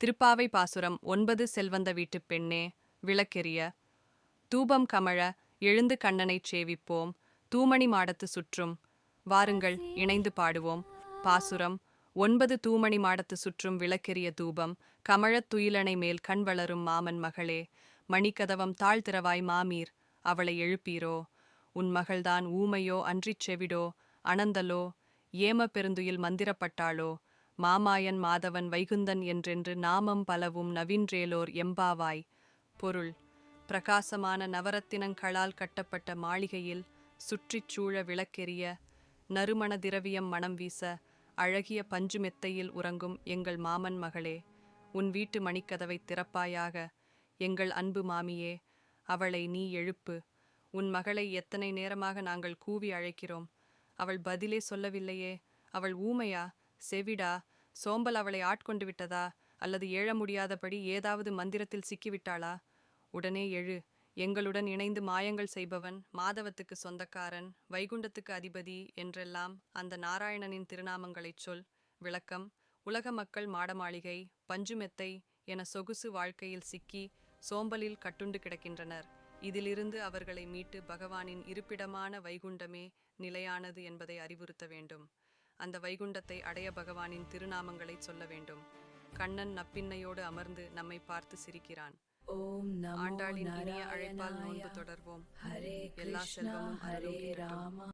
திருப்பாவை பாசுரம் 9. செல்வந்த வீட்டுப் பெண்ணே விளக்கெரிய தூபம் கமழ எழுந்து கண்ணனைச் சேவிப்போம். தூமணி மாடத்து சுற்றும் வாருங்கள் இணைந்து பாடுவோம். பாசுரம் 9. தூமணி மாடத்து சுற்றும் விளக்கெரிய தூபம் கமழத் துயிலணை மேல் கண் வளரும் மாமன் மகளே, மணிக்கதவம் தாழ்த்திரவாய் மாமீர், அவளை எழுப்பீரோ. உன் மகள்தான் ஊமையோ அன்றிச் செவிடோ அனந்தலோ ஏம பெருந்துயில் மந்திரப்பட்டாளோ. மாமாயன் மாதவன் வைகுந்தன் என்றென்று நாமம் பலவும் நவின்றேலோர் எம்பாவாய். பொருள்: பிரகாசமான நவரத்தினங்களால் கட்டப்பட்ட மாளிகையில் சுற்றிச் சூழ விளக்கெரிய, நறுமண திரவியம் மணம் வீச, அழகிய பஞ்சு மெத்தையில் உறங்கும் எங்கள் மாமன் மகளே, உன் வீட்டு மணிக்கதவைத் திறப்பாயாக. எங்கள் அன்பு மாமியே, அவளை நீ எழுப்பு. உன் மகளை எத்தனை நேரமாக நாங்கள் கூவி அழைக்கிறோம், அவள் பதிலே சொல்லவில்லையே. அவள் ஊமையா, செவிடா, சோம்பல் அவளை ஆட்கொண்டு விட்டதா, அல்லது எழ முடியாதபடி ஏதாவது மந்திரத்தில் சிக்கிவிட்டாளா? உடனே எழு. எங்களுடன் இணைந்து மாயங்கள் செய்பவன், மாதவத்துக்கு சொந்தக்காரன், வைகுண்டத்துக்கு அதிபதி என்றெல்லாம் அந்த நாராயணனின் திருநாமங்களைச் சொல். விளக்கம்: உலக மக்கள் மாடமாளிகை, பஞ்சுமெத்தை என சொகுசு வாழ்க்கையில் சிக்கி சோம்பலில் கட்டுண்டு கிடக்கின்றனர். இதிலிருந்து அவர்களை மீட்டு பகவானின் இருப்பிடமான வைகுண்டமே நிலையானது என்பதை அறிவுறுத்த வேண்டும். அந்த வைகுண்டத்தை அடைய பகவானின் திருநாமங்களைச் சொல்ல வேண்டும். கண்ணன் நப்பின்னையோடு அமர்ந்து நம்மை பார்த்து சிரிக்கிறான். ஆண்டாளின் இனிய அழைப்பால் நோன்பு தொடர்வோம். எல்லா செல்வமும் அருளும் கிட்டட்டும்.